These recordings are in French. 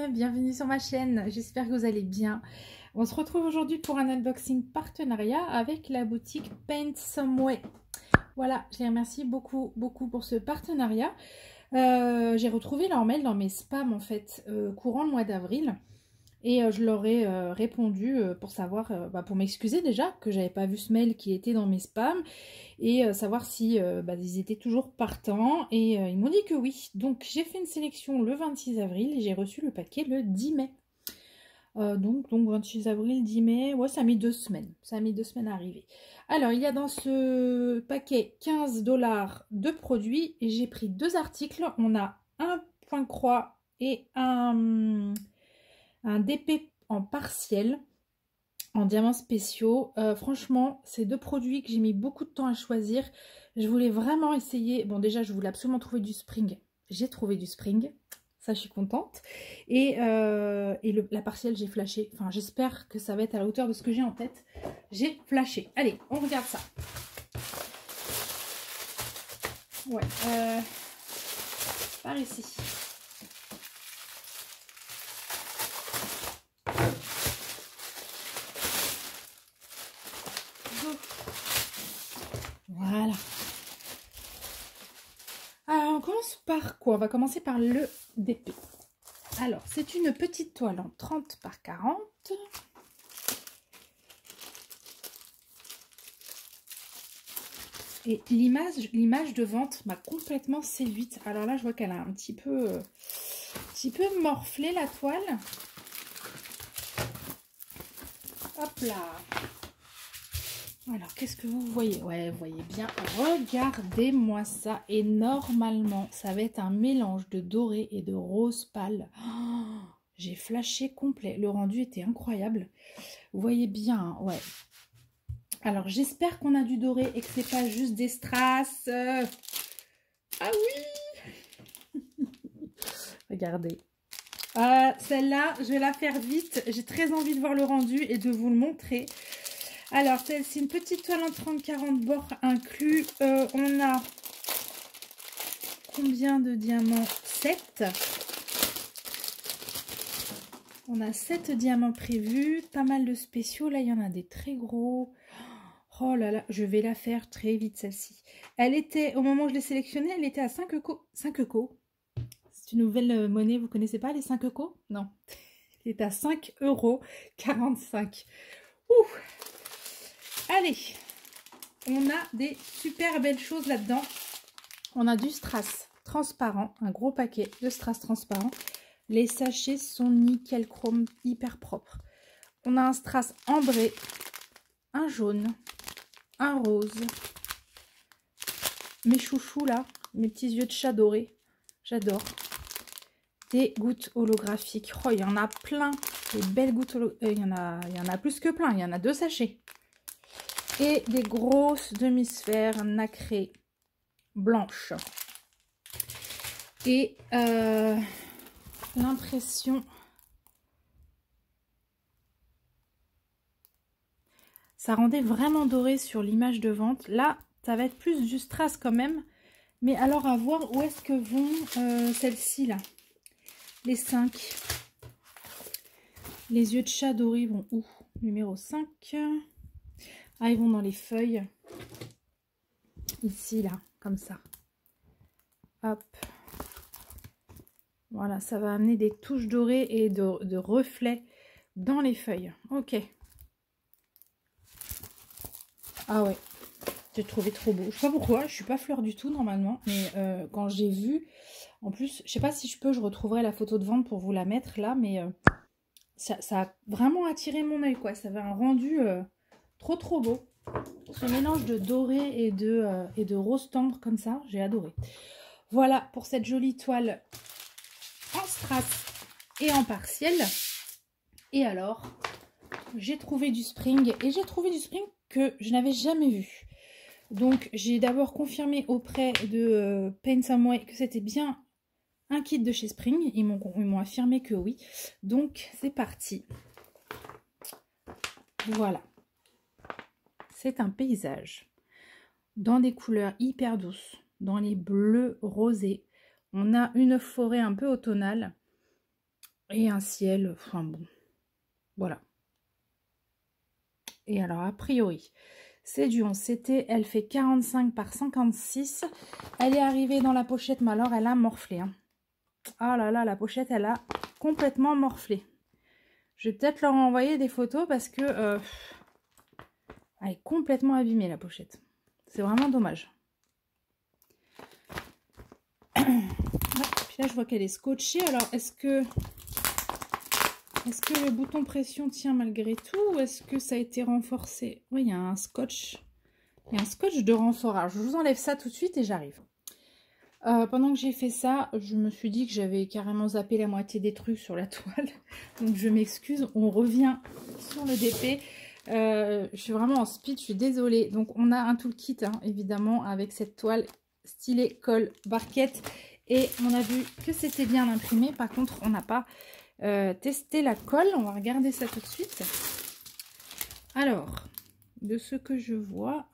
copines, bienvenue sur ma chaîne, j'espère que vous allez bien. On se retrouve aujourd'hui pour un unboxing partenariat avec la boutique Paint Some Way. Voilà, je les remercie beaucoup pour ce partenariat. J'ai retrouvé leur mail dans mes spams en fait, courant le mois d'avril. Et je leur ai répondu pour savoir, pour m'excuser déjà que j'avais pas vu ce mail qui était dans mes spams et savoir si ils étaient toujours partants. Et ils m'ont dit que oui. Donc j'ai fait une sélection le 26 avril et j'ai reçu le paquet le 10 mai. Donc 26 avril, 10 mai, ouais, ça a mis 2 semaines. Ça a mis 2 semaines à arriver. Alors, il y a dans ce paquet 15 $ de produits et j'ai pris 2 articles. On a un point croix et un DP en partiel, en diamants spéciaux. Franchement, c'est 2 produits que j'ai mis beaucoup de temps à choisir. Je voulais vraiment essayer. Bon, déjà, je voulais absolument trouver du spring. J'ai trouvé du spring. Ça, je suis contente. Et la partielle, j'ai flashé. Enfin, j'espère que ça va être à la hauteur de ce que j'ai en tête. J'ai flashé. Allez, on regarde ça. Ouais. Par ici. Voilà. Alors, on commence par quoi? On va commencer par le DP. Alors, c'est une petite toile en 30 par 40. Et l'image de vente m'a complètement séduite. Alors là, je vois qu'elle a un petit peu morflé la toile. Hop là. Alors, qu'est-ce que vous voyez? Ouais, vous voyez bien. Regardez-moi ça. Et normalement, ça va être un mélange de doré et de rose pâle. Oh, j'ai flashé complet. Le rendu était incroyable. Vous voyez bien, hein, ouais. Alors, j'espère qu'on a du doré et que c'est pas juste des strass. Ah oui. Regardez. Celle-là, je vais la faire vite. J'ai très envie de voir le rendu et de vous le montrer. Alors, c'est une petite toile en 30-40 bords inclus. On a combien de diamants? 7. On a 7 diamants prévus. Pas mal de spéciaux. Là, il y en a des très gros. Oh là là, je vais la faire très vite, celle-ci. Elle était, au moment où je l'ai sélectionnée, elle était à 5 euros. 5 euros. C'est une nouvelle monnaie, vous connaissez pas les 5 euros? Non. Elle est à 5,45 €. Ouh! Allez, on a des super belles choses là-dedans. On a du strass transparent, un gros paquet de strass transparent. Les sachets sont nickel chrome, hyper propres. On a un strass ambré, un jaune, un rose. Mes chouchous là, mes petits yeux de chat dorés, j'adore. Des gouttes holographiques. Oh, il y en a plein. Des belles gouttes holographiques. Il y en a plus que plein. Il y en a 2 sachets. Et des grosses demi-sphères nacrées blanches. Et l'impression, ça rendait vraiment doré sur l'image de vente. Là, ça va être plus du strass quand même. Mais alors à voir où est-ce que vont celles-ci là. Les 5. Les yeux de chat dorés vont où? Numéro 5. Ah, ils vont dans les feuilles. Ici, là, comme ça. Hop. Voilà, ça va amener des touches dorées et de reflets dans les feuilles. Ok. Ah ouais. J'ai trouvé trop beau. Je sais pas pourquoi, je suis pas fleur du tout normalement. Mais quand j'ai vu, en plus, je sais pas si je retrouverai la photo de vente pour vous la mettre là. Mais ça a vraiment attiré mon œil, quoi. Ça avait un rendu... trop beau. Ce mélange de doré et de rose tendre comme ça, j'ai adoré. Voilà pour cette jolie toile en strass et en partiel. Et alors, j'ai trouvé du spring. Et j'ai trouvé du spring que je n'avais jamais vu. Donc, j'ai d'abord confirmé auprès de Paint Some Way que c'était bien un kit de chez Spring. Ils m'ont affirmé que oui. Donc, c'est parti. Voilà. C'est un paysage dans des couleurs hyper douces, dans les bleus rosés. On a une forêt un peu automnale. Et un ciel, enfin bon, voilà. Et alors, a priori, c'est du 11 CT, elle fait 45 par 56. Elle est arrivée dans la pochette, mais alors elle a morflé. Hein. Ah là là, la pochette, elle a complètement morflé. Je vais peut-être leur envoyer des photos parce que elle est complètement abîmée, la pochette. C'est vraiment dommage. Puis là, je vois qu'elle est scotchée. Alors, est-ce que le bouton pression tient malgré tout ou est-ce que ça a été renforcé? Oui, il y a un scotch. Il y a un scotch de renfort. Alors, je vous enlève ça tout de suite et j'arrive. Pendant que j'ai fait ça, je me suis dit que j'avais carrément zappé la moitié des trucs sur la toile. Donc, je m'excuse. On revient sur le DP. Je suis vraiment en speed, je suis désolée. Donc, on a un toolkit, hein, évidemment, avec cette toile stylet, colle, barquette. Et on a vu que c'était bien imprimé. Par contre, on n'a pas testé la colle. On va regarder ça tout de suite. Alors, de ce que je vois,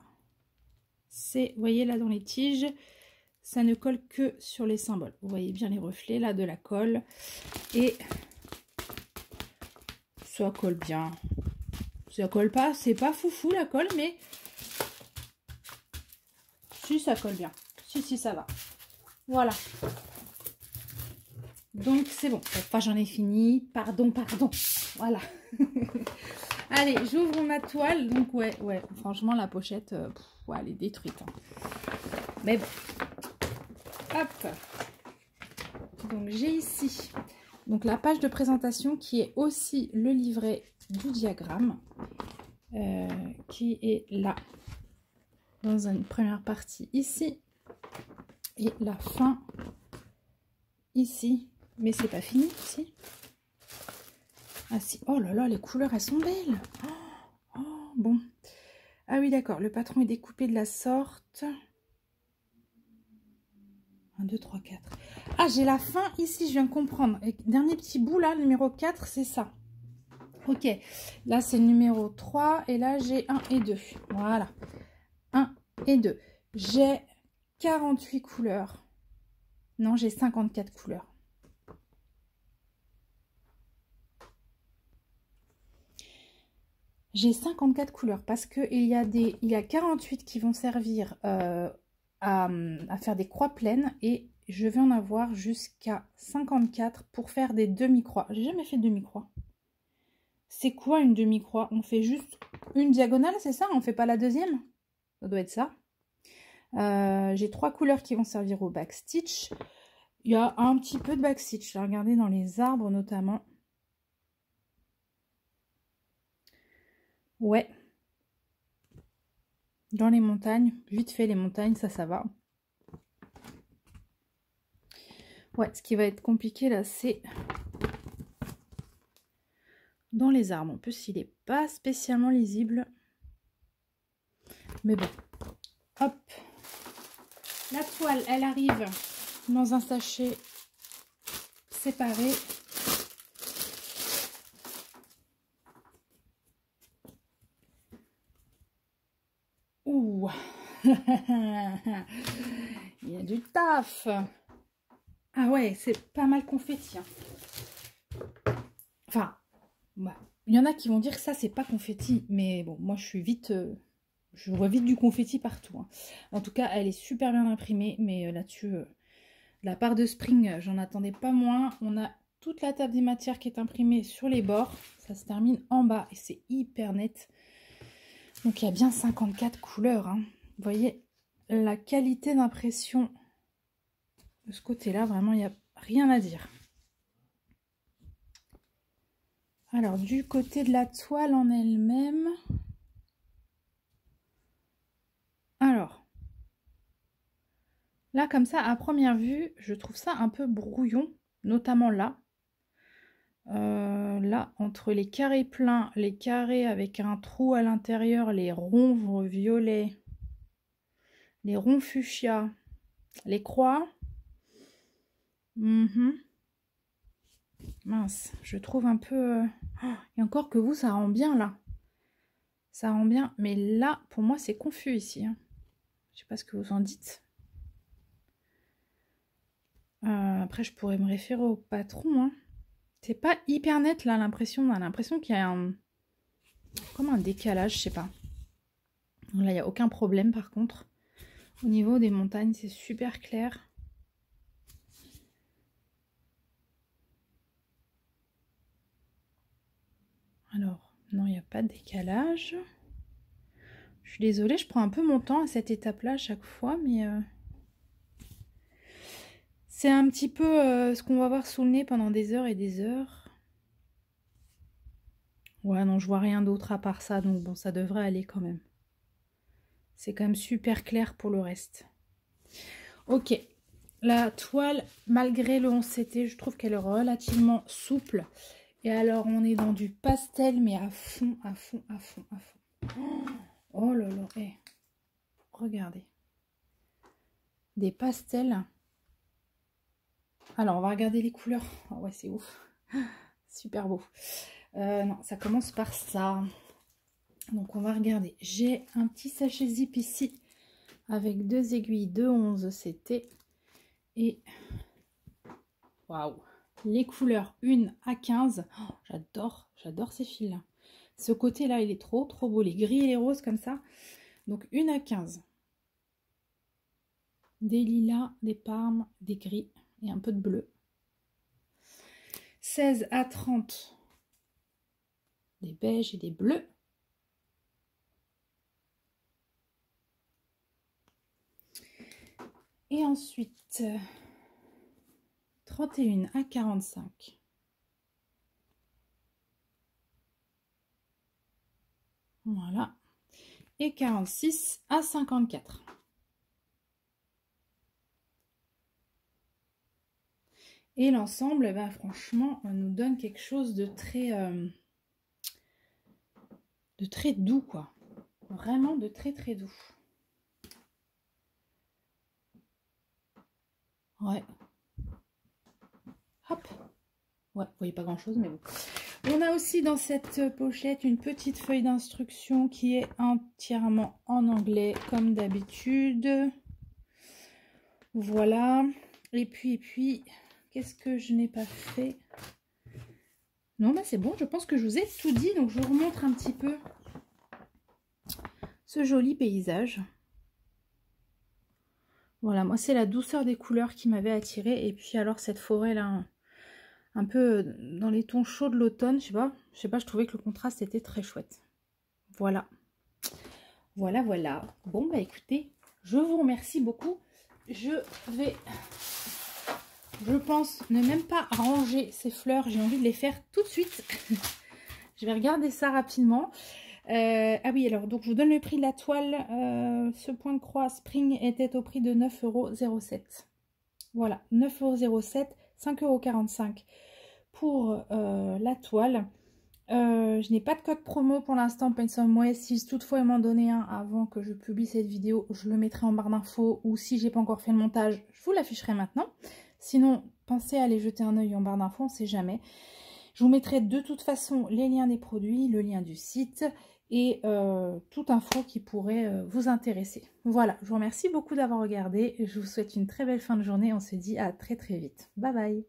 c'est, vous voyez là dans les tiges, ça ne colle que sur les symboles. Vous voyez bien les reflets là de la colle. Et ça colle bien. Ça colle pas, c'est pas foufou la colle, mais si ça colle bien. Si, ça va. Voilà. Donc c'est bon. Enfin, j'en ai fini. Pardon. Voilà. Allez, j'ouvre ma toile. Donc ouais. Franchement, la pochette, ouais, elle est détruite. Hein. Mais bon. Hop. Donc j'ai ici donc la page de présentation qui est aussi le livret du diagramme qui est là dans une première partie ici et la fin ici, mais c'est pas fini ici. Ah si, oh là là, les couleurs elles sont belles. Oh, bon, ah oui d'accord, le patron est découpé de la sorte. 1, 2, 3, 4. Ah, j'ai la fin ici, je viens de comprendre. Et dernier petit bout là, le numéro 4, c'est ça. Ok, là c'est le numéro 3 et là j'ai 1 et 2. Voilà, 1 et 2. J'ai 48 couleurs. Non, j'ai 54 couleurs. J'ai 54 couleurs parce que il y a 48 qui vont servir à faire des croix pleines et je vais en avoir jusqu'à 54 pour faire des demi-croix. J'ai jamais fait de demi-croix. C'est quoi une demi-croix? On fait juste une diagonale, c'est ça? On fait pas la deuxième? Ça doit être ça. J'ai 3 couleurs qui vont servir au backstitch. Il y a un petit peu de backstitch. Regardez dans les arbres notamment. Ouais. Dans les montagnes. Vite fait les montagnes, ça va. Ouais, ce qui va être compliqué là, c'est dans les arbres. En plus, il n'est pas spécialement lisible. Mais bon. Hop. La toile, elle arrive dans un sachet séparé. Ouh. Il y a du taf. Ah ouais, c'est pas mal confetti. Hein. Enfin, bah, il y en a qui vont dire que ça, c'est pas confetti. Mais bon, moi, je suis vite... je vois vite du confetti partout. Hein. En tout cas, elle est super bien imprimée. Mais là-dessus, de la part de Spring, j'en attendais pas moins. On a toute la table des matières qui est imprimée sur les bords. Ça se termine en bas et c'est hyper net. Donc, il y a bien 54 couleurs. Hein. Vous voyez la qualité d'impression de ce côté-là. Vraiment, il n'y a rien à dire. Alors, du côté de la toile en elle-même... Alors, là, comme ça, à première vue, je trouve ça un peu brouillon, notamment là. Là, entre les carrés pleins, les carrés avec un trou à l'intérieur, les ronds violets, les ronds fuchsia, les croix. Mince, je trouve un peu... et encore que vous, ça rend bien là. Ça rend bien, mais là, pour moi, c'est confus ici. Hein. Je sais pas ce que vous en dites. Après, je pourrais me référer au patron. Hein. C'est pas hyper net là, l'impression. On a l'impression qu'il y a comme un décalage, je sais pas. Là, il n'y a aucun problème par contre. Au niveau des montagnes, c'est super clair. Alors, non, il n'y a pas de décalage. Je suis désolée, je prends un peu mon temps à cette étape-là à chaque fois, mais c'est un petit peu ce qu'on va voir sous le nez pendant des heures et des heures. Ouais, non, je vois rien d'autre à part ça, donc bon, ça devrait aller quand même. C'est quand même super clair pour le reste. Ok, la toile, malgré le 11CT, je trouve qu'elle est relativement souple. Et alors, on est dans du pastel, mais à fond, à fond, à fond, à fond. Oh là là, hey. Regardez. Des pastels. Alors, on va regarder les couleurs. Oh ouais, c'est ouf. Super beau. Non, ça commence par ça. Donc, on va regarder. J'ai un petit sachet zip ici avec 2 aiguilles de 11CT. Et waouh, les couleurs 1 à 15. Oh, j'adore ces fils-là. Ce côté-là, il est trop beau. Les gris et les roses comme ça. Donc, 1 à 15. Des lilas, des parmes, des gris et un peu de bleu. 16 à 30. Des beiges et des bleus. Et ensuite, 31 à 45. Voilà. Et 46 à 54. Et l'ensemble, bah, franchement, nous donne quelque chose de très doux, quoi. Vraiment de très doux. Ouais. Hop. Ouais, vous voyez pas grand chose, mais bon. On a aussi dans cette pochette une petite feuille d'instruction qui est entièrement en anglais, comme d'habitude. Voilà. Et puis, qu'est-ce que je n'ai pas fait? Non, bah c'est bon, je pense que je vous ai tout dit. Donc, je vous remontre un petit peu ce joli paysage. Voilà, moi, c'est la douceur des couleurs qui m'avait attirée. Et puis, alors, cette forêt-là, un peu dans les tons chauds de l'automne, je sais pas, je trouvais que le contraste était très chouette. Voilà. Voilà. Bon, bah écoutez, je vous remercie beaucoup. Je vais, je pense, ne même pas ranger ces fleurs. J'ai envie de les faire tout de suite. Je vais regarder ça rapidement. Ah oui, alors, donc je vous donne le prix de la toile. Ce point de croix Spring était au prix de 9,07 €. Voilà, 9,07 €, 5,45 € pour la toile. Je n'ai pas de code promo pour l'instant, Pensomeway. Si toutefois ils m'en donnaient un avant que je publie cette vidéo, je le mettrai en barre d'infos. Ou si j'ai pas encore fait le montage, je vous l'afficherai maintenant. Sinon, pensez à aller jeter un œil en barre d'infos, on ne sait jamais. Je vous mettrai de toute façon les liens des produits, le lien du site et toute info qui pourrait vous intéresser. Voilà, je vous remercie beaucoup d'avoir regardé. Je vous souhaite une très belle fin de journée. On se dit à très vite. Bye bye.